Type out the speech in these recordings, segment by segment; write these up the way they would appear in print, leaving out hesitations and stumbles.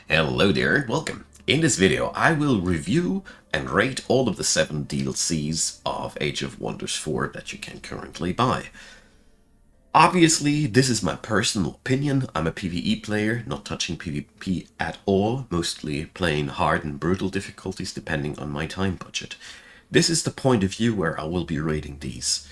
Hello there and welcome. In this video I will review and rate all of the 7 DLCs of Age of Wonders 4 that you can currently buy. Obviously, this is my personal opinion. I'm a PvE player, not touching PvP at all, mostly playing hard and brutal difficulties depending on my time budget. This is the point of view where I will be rating these.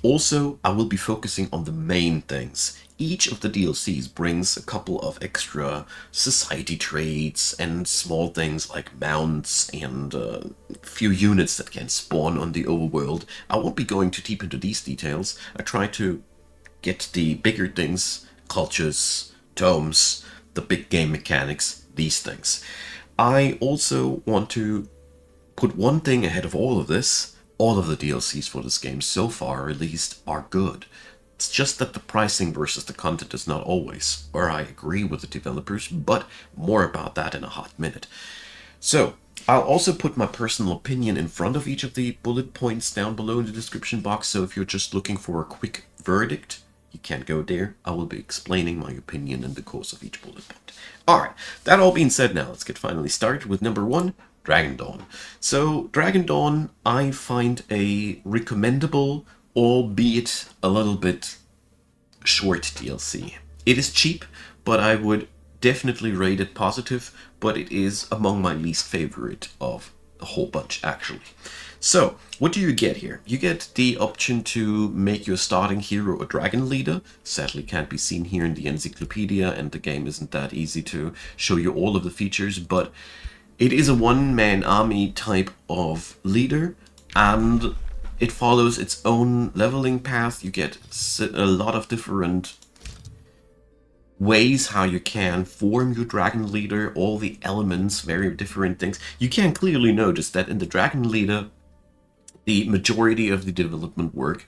Also, I will be focusing on the main things. Each of the DLCs brings a couple of extra society traits and small things like mounts and a few units that can spawn on the overworld. I won't be going too deep into these details. I try to get the bigger things, cultures, tomes, the big game mechanics, these things. I also want to put one thing ahead of all of this. All of the DLCs for this game so far released are good. It's just that the pricing versus the content is not always, or I agree with the developers, but more about that in a hot minute. So, I'll also put my personal opinion in front of each of the bullet points down below in the description box, so if you're just looking for a quick verdict, you can't go there. I will be explaining my opinion in the course of each bullet point. Alright, that all being said now, let's get finally started with number 1, Dragon Dawn. So, Dragon Dawn I find a recommendable, albeit a little bit short DLC. It is cheap, but I would definitely rate it positive, but it is among my least favorite of the whole bunch, actually. So, what do you get here? You get the option to make your starting hero a dragon leader. Sadly can't be seen here in the encyclopedia, and the game isn't that easy to show you all of the features, but it is a one-man army type of leader, and it follows its own leveling path. You get a lot of different ways how you can form your dragon leader, all the elements, very different things. You can clearly notice that in the dragon leader, the majority of the development work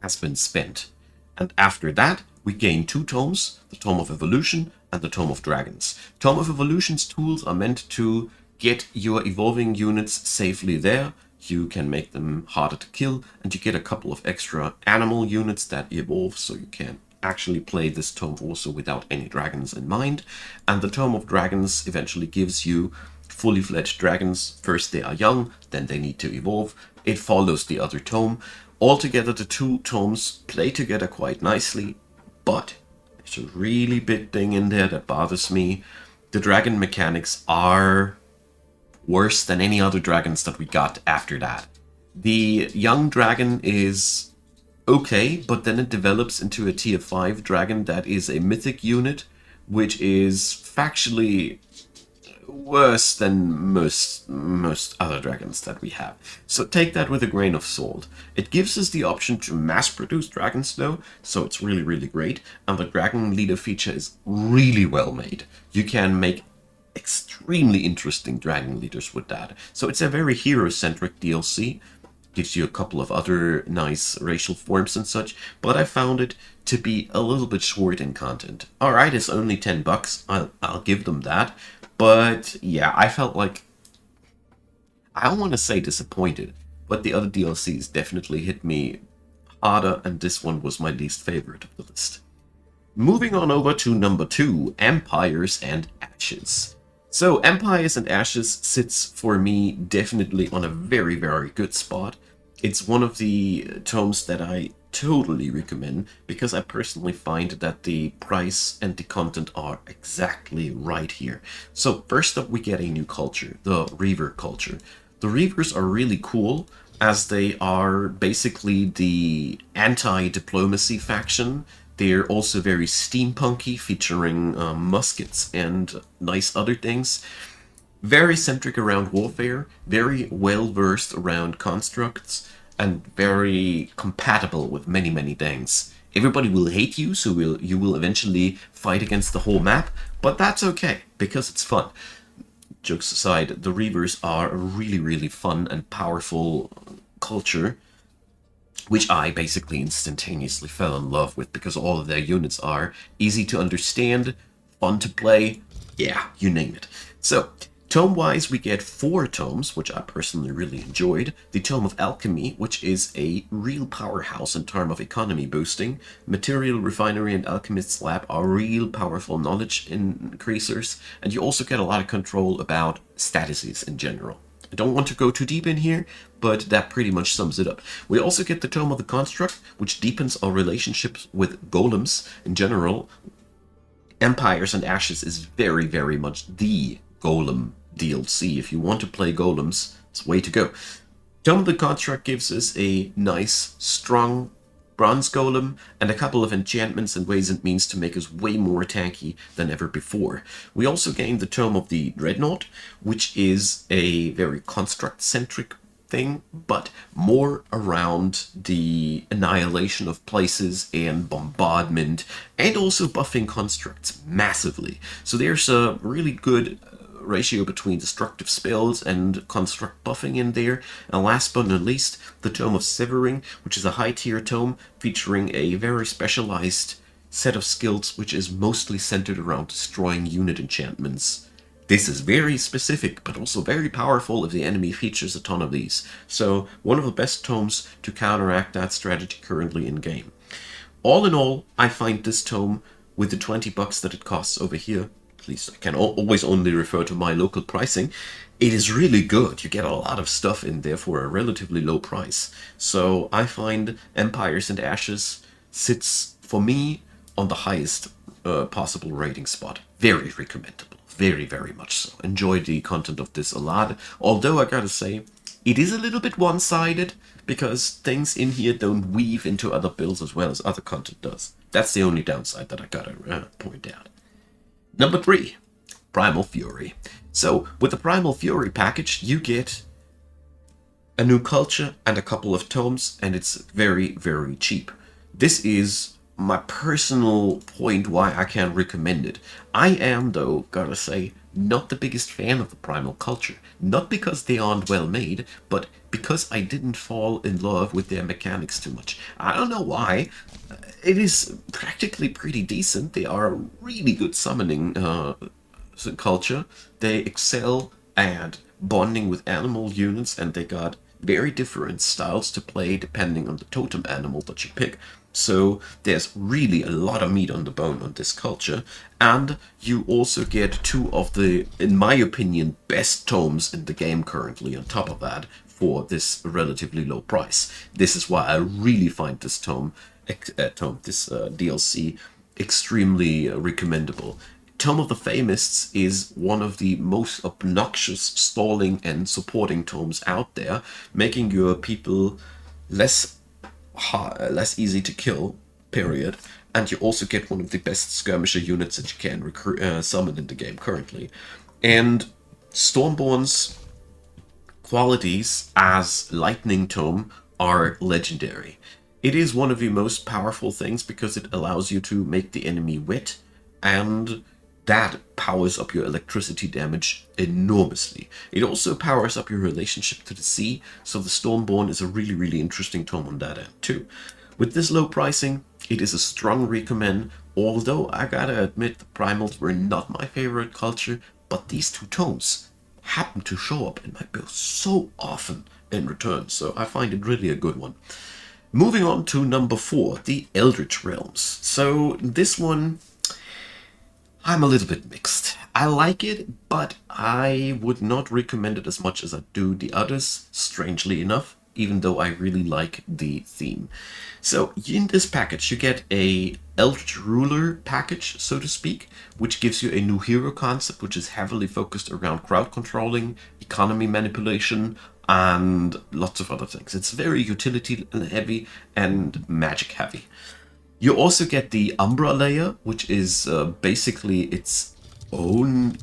has been spent. And after that, we gain 2 tomes, the Tome of Evolution and the Tome of Dragons. Tome of Evolution's tools are meant to get your evolving units safely there. You can make them harder to kill, and you get a couple of extra animal units that evolve, so you can actually play this tome also without any dragons in mind. And the Tome of Dragons eventually gives you fully fledged dragons. First they are young, then they need to evolve. It follows the other tome. Altogether, the 2 tomes play together quite nicely, but there's a really big thing in there that bothers me. The dragon mechanics are worse than any other dragons that we got after that. The young dragon is okay, but then it develops into a tier 5 dragon that is a mythic unit, which is factually worse than most other dragons that we have. So take that with a grain of salt. It gives us the option to mass produce dragons though, so it's really great, and the dragon leader feature is really well made. You can make extremely interesting dragon leaders with that. So it's a very hero-centric DLC. Gives you a couple of other nice racial forms and such, but I found it to be a little bit short in content. Alright, it's only $10, I'll give them that, but yeah, I felt like, I don't want to say disappointed, but the other DLCs definitely hit me harder, and this one was my least favorite of the list. Moving on over to number 2, Empires and Ashes. So, Empires and Ashes sits for me definitely on a very good spot. It's one of the tomes that I totally recommend, because I personally find that the price and the content are exactly right here. So, first up we get a new culture, the Reaver culture. The Reavers are really cool, as they are basically the anti-diplomacy faction. They're also very steampunky, featuring muskets and nice other things. Very centric around warfare, very well versed around constructs, and very compatible with many things. Everybody will hate you, so you will eventually fight against the whole map, but that's okay, because it's fun. Jokes aside, the Reavers are a really fun and powerful culture, which I basically instantaneously fell in love with, because all of their units are easy to understand, fun to play, yeah, you name it. So, Tome-wise, we get 4 tomes, which I personally really enjoyed. The Tome of Alchemy, which is a real powerhouse in terms of economy boosting. Material Refinery and Alchemist's Lab are real powerful knowledge increasers, and you also get a lot of control about statuses in general. I don't want to go too deep in here, but that pretty much sums it up. We also get the Tome of the Construct, which deepens our relationships with golems in general. Empires and Ashes is very, very much the Golem DLC. If you want to play golems, it's the way to go. Tome of the Construct gives us a nice, strong bronze golem and a couple of enchantments and ways and means to make us way more tanky than ever before. We also gain the Tome of the Dreadnought, which is a very construct-centric thing, but more around the annihilation of places and bombardment, and also buffing constructs massively. So there's a really good ratio between destructive spells and construct buffing in there. And last but not least, the Tome of Severing, which is a high tier tome featuring a very specialized set of skills which is mostly centered around destroying unit enchantments. This is very specific, but also very powerful if the enemy features a ton of these. So one of the best tomes to counteract that strategy currently in game. All in all, I find this tome, with the 20 bucks that it costs over here, at least I can always only refer to my local pricing, it is really good. You get a lot of stuff in there for a relatively low price. So I find Empires and Ashes sits, for me, on the highest possible rating spot. Very recommendable. Very, very much so. Enjoy the content of this a lot. Although I gotta say, it is a little bit one-sided, because things in here don't weave into other builds as well as other content does. That's the only downside that I gotta point out. Number 3, Primal Fury. So, with the Primal Fury package, you get a new culture and a couple of tomes, and it's very, very cheap. This is my personal point why I can't recommend it. I am, though, gotta say, not the biggest fan of the Primal culture. Not because they aren't well made, but because I didn't fall in love with their mechanics too much. I don't know why. It is practically pretty decent. They are a really good summoning culture. They excel at bonding with animal units, and they got very different styles to play depending on the totem animal that you pick. So there's really a lot of meat on the bone on this culture, and you also get 2 of the, in my opinion, best tomes in the game currently on top of that for this relatively low price. This is why I really find this DLC extremely recommendable. Tome of the Famists is one of the most obnoxious stalling and supporting tomes out there, making your people less easy to kill, period. And you also get one of the best skirmisher units that you can summon in the game currently. And Stormborn's qualities as Lightning Tome are legendary. It is one of the most powerful things because it allows you to make the enemy wet, and that powers up your electricity damage enormously. It also powers up your relationship to the sea, so the Stormborn is a really, really interesting tome on that end too. With this low pricing, it is a strong recommend, although I gotta admit the Primals were not my favorite culture, but these 2 tomes happen to show up in my build so often in return, so I find it really a good one. Moving on to number 4, the Eldritch Realms. So this one, I'm a little bit mixed. I like it, but I would not recommend it as much as I do the others, strangely enough, even though I really like the theme. So in this package, you get a Eldritch Ruler package, so to speak, which gives you a new hero concept, which is heavily focused around crowd controlling, economy manipulation, and lots of other things. It's very utility heavy and magic heavy. You also get the Umbra layer, which is basically its own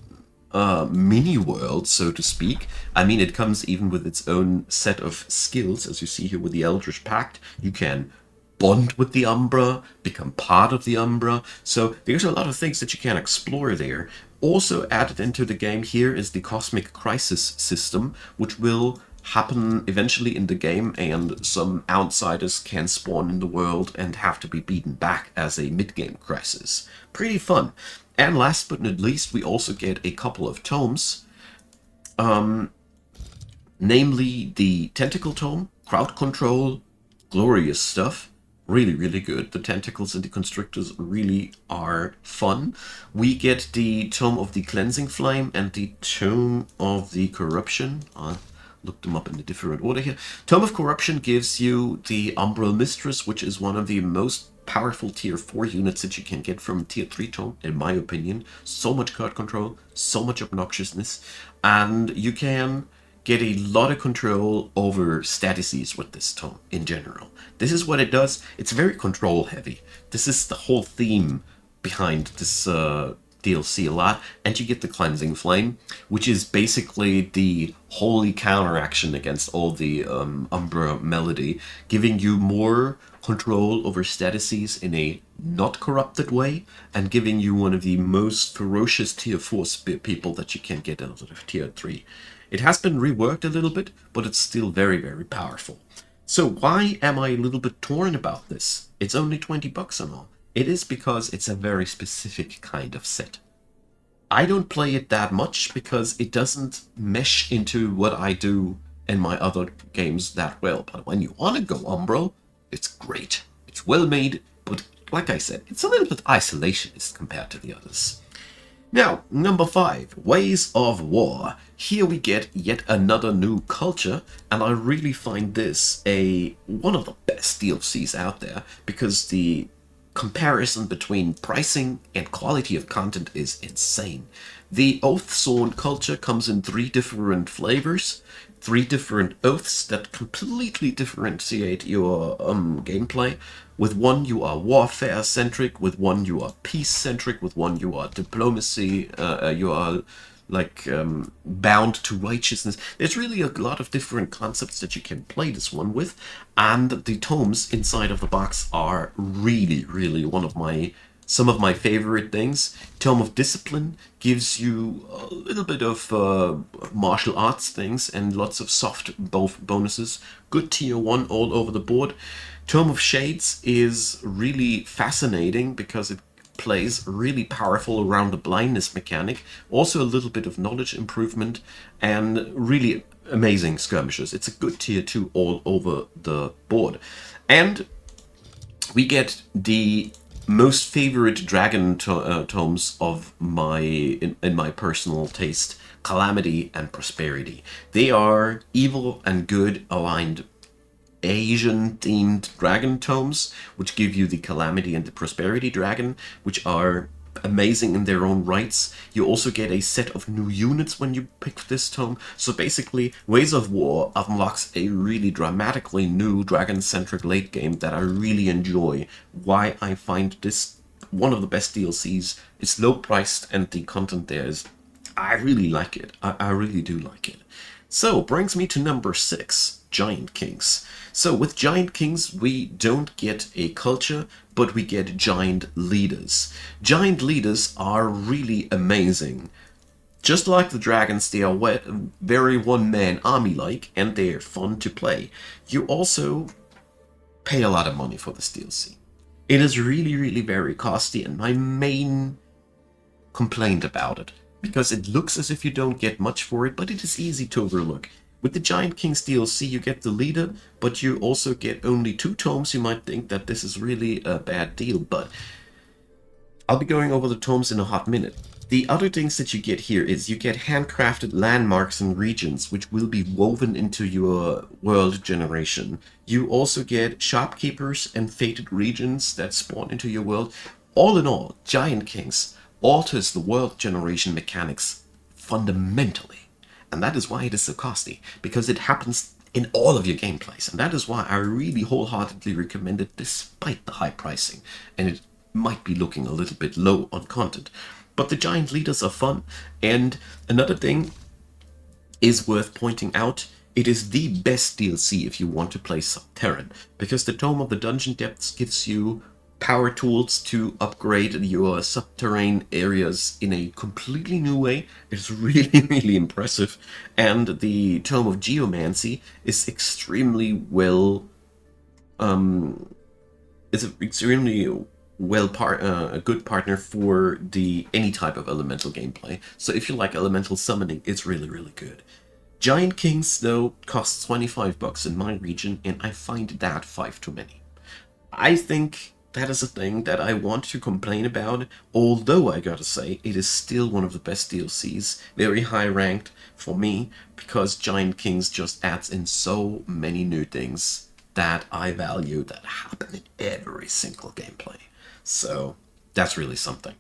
mini world, so to speak. I mean, it comes even with its own set of skills, as you see here with the Eldritch Pact. You can bond with the Umbra, become part of the Umbra. So there's a lot of things that you can explore there. Also added into the game here is the Cosmic Crisis system, which will happen eventually in the game, and some outsiders can spawn in the world and have to be beaten back as a mid-game crisis. Pretty fun. And last but not least, we also get a couple of tomes namely the Tentacle Tome, crowd control, glorious stuff. Really, really good. The tentacles and the constrictors really are fun. We get the Tome of the Cleansing Flame and the Tome of the Corruption. I'll look them up in a different order here. Tome of Corruption gives you the Umbral Mistress, which is one of the most powerful tier 4 units that you can get from tier 3 tome, in my opinion. So much card control, so much obnoxiousness, and you can get a lot of control over statuses with this tome in general. This is what it does. It's very control heavy. This is the whole theme behind this DLC a lot. And you get the Cleansing Flame, which is basically the holy counteraction against all the Umbra Melody, giving you more control over statuses in a not corrupted way, and giving you one of the most ferocious tier 4 people that you can get out of tier 3. It has been reworked a little bit, but it's still very, very powerful. So why am I a little bit torn about this? It's only 20 bucks and all. It is because it's a very specific kind of set. I don't play it that much because it doesn't mesh into what I do in my other games that well. But when you want to go Umbral, it's great. It's well made, but like I said, it's a little bit isolationist compared to the others. Now, number 5, Ways of War. Here we get yet another new culture, and I really find this one of the best DLCs out there, because the comparison between pricing and quality of content is insane. The Oathsworn culture comes in 3 different flavors, 3 different oaths that completely differentiate your gameplay. With one you are warfare-centric, with one you are peace-centric, with one you are diplomacy, you are like bound to righteousness. There's really a lot of different concepts that you can play this one with, and the tomes inside of the box are really, really some of my favorite things. Tome of Discipline gives you a little bit of martial arts things and lots of soft bonuses. Good tier 1 all over the board. Tome of Shades is really fascinating because it plays really powerful around the blindness mechanic. Also a little bit of knowledge improvement and really amazing skirmishes. It's a good tier 2 all over the board. And we get the most favorite dragon tomes of in my personal taste, Calamity and Prosperity. They are evil and good aligned Asian-themed dragon tomes, which give you the Calamity and the Prosperity dragon, which are amazing in their own rights. You also get a set of new units when you pick this tome. So basically, Ways of War unlocks a really dramatically new dragon-centric late game that I really enjoy. Why I find this one of the best DLCs. It's low-priced and the content there is... I really like it. I really do like it. So, brings me to number 6, Giant Kings. So with Giant Kings, we don't get a culture, but we get giant leaders. Giant leaders are really amazing. Just like the dragons, they are very one-man army-like, and they're fun to play. You also pay a lot of money for this DLC. It is really, really very costly, and my main complaint about it, because it looks as if you don't get much for it, but it is easy to overlook. With the Giant Kings DLC, you get the leader, but you also get only 2 tomes. You might think that this is really a bad deal, but I'll be going over the tomes in a hot minute. The other things that you get here is you get handcrafted landmarks and regions, which will be woven into your world generation. You also get shopkeepers and fated regions that spawn into your world. All in all, Giant Kings alters the world generation mechanics fundamentally. And that is why it is so costly, because it happens in all of your gameplays. And that is why I really wholeheartedly recommend it despite the high pricing. And it might be looking a little bit low on content. But the giant leaders are fun. And another thing is worth pointing out, it is the best DLC if you want to play Subterran, because the Tome of the Dungeon Depths gives you power tools to upgrade your subterranean areas in a completely new way. It's really, really impressive. And the Tome of Geomancy is extremely well... it's extremely a good partner for the any type of elemental gameplay. So if you like elemental summoning, it's really, really good. Giant Kings, though, costs 25 bucks in my region, and I find that five too many. I think that is a thing that I want to complain about, although I gotta say, it is still one of the best DLCs, very high ranked for me, because Giant Kings just adds in so many new things that I value that happen in every single gameplay. So, that's really something.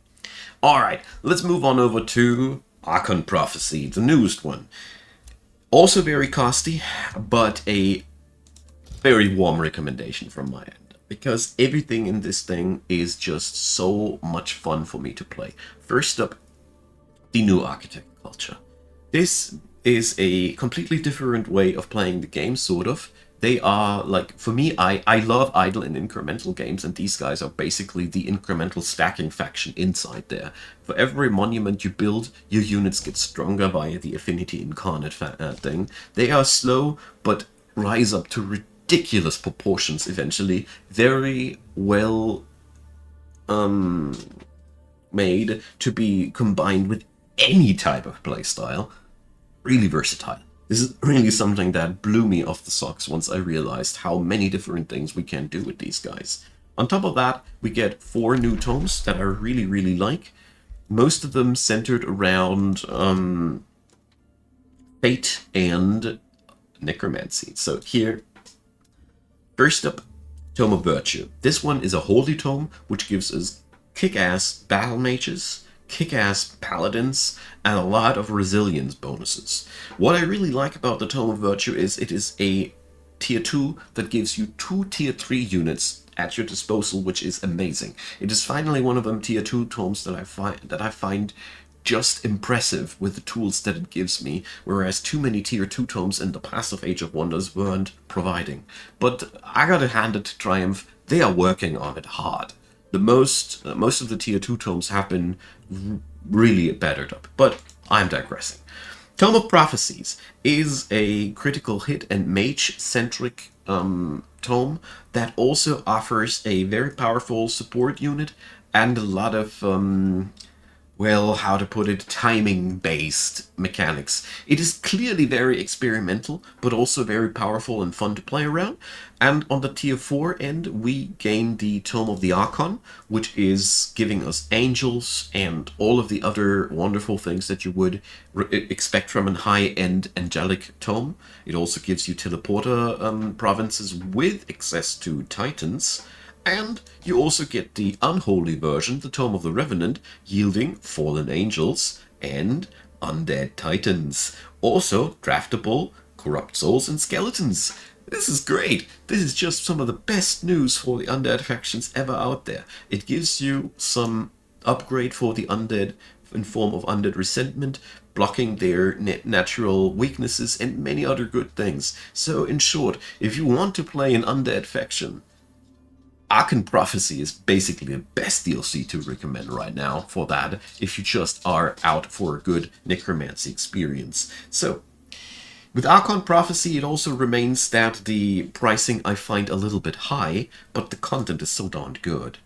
Alright, let's move on over to Archon Prophecy, the newest one. Also very costly, but a very warm recommendation from my end, because everything in this thing is just so much fun for me to play. First up, the new architect culture. This is a completely different way of playing the game, sort of. They are, like, for me, I love idle and incremental games, and these guys are basically the incremental stacking faction inside there. For every monument you build, your units get stronger via the Affinity Incarnate thing. They are slow, but rise up to ridiculous proportions eventually. Very well made to be combined with any type of playstyle. Really versatile. This is really something that blew me off the socks once I realized how many different things we can do with these guys. On top of that, we get 4 new tomes that I really, really like. Most of them centered around fate and necromancy. So here, first up, Tome of Virtue. This one is a holy tome, which gives us kick-ass battle mages, kick-ass paladins, and a lot of resilience bonuses. What I really like about the Tome of Virtue is it is a tier 2 that gives you 2 tier 3 units at your disposal, which is amazing. It is finally one of them tier 2 tomes that I find just impressive with the tools that it gives me, whereas too many tier 2 tomes in the passive Age of Wonders weren't providing. But I gotta hand it to Triumph, they are working on it hard. The most of the tier 2 tomes have been really bettered up, but I'm digressing. Tome of Prophecies is a critical hit and mage-centric tome that also offers a very powerful support unit and a lot of well, how to put it, timing-based mechanics. It is clearly very experimental, but also very powerful and fun to play around. And on the tier 4 end, we gain the Tome of the Archon, which is giving us angels and all of the other wonderful things that you would expect from a high-end angelic tome. It also gives you teleporter provinces with access to titans. And you also get the unholy version, the Tome of the Revenant, yielding fallen angels and undead titans. Also draftable corrupt souls and skeletons. This is great. This is just some of the best news for the undead factions ever out there. It gives you some upgrade for the undead in form of undead resentment, blocking their natural weaknesses, and many other good things. So in short, if you want to play an undead faction, Archon Prophecy is basically the best DLC to recommend right now for that, if you just are out for a good necromancy experience. So, with Archon Prophecy, it also remains that the pricing I find a little bit high, but the content is so darn good.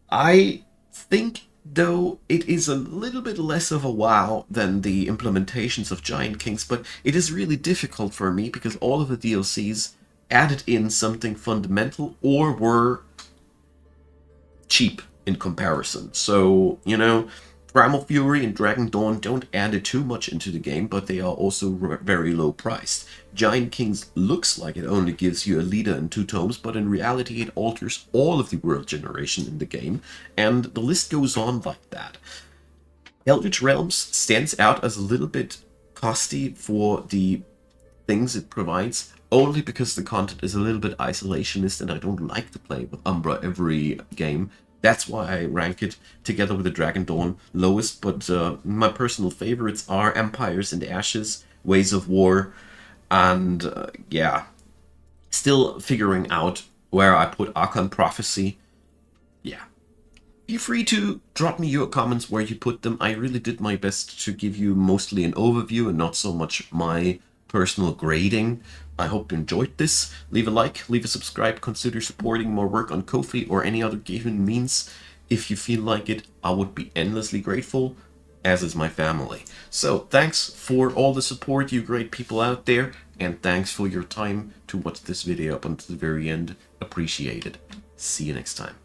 I think, though, it is a little bit less of a wow than the implementations of Giant Kings, but it is really difficult for me because all of the DLCs added in something fundamental or were cheap in comparison. So, you know, Primal Fury and Dragon Dawn don't add it too much into the game, but they are also very low priced. Giant Kings looks like it only gives you a leader and 2 tomes, but in reality it alters all of the world generation in the game, and the list goes on like that. Eldritch Realms stands out as a little bit costly for the things it provides, only because the content is a little bit isolationist and I don't like to play with Umbra every game. That's why I rank it together with the Dragon Dawn lowest, but my personal favorites are Empires and Ashes, Ways of War, and yeah, still figuring out where I put Archon Prophecy. Yeah. Feel free to drop me your comments where you put them. I really did my best to give you mostly an overview and not so much my personal grading. I hope you enjoyed this. Leave a like, leave a subscribe, consider supporting more work on Ko-fi or any other given means. If you feel like it, I would be endlessly grateful, as is my family. So thanks for all the support, you great people out there, and thanks for your time to watch this video up until the very end. Appreciate it. See you next time.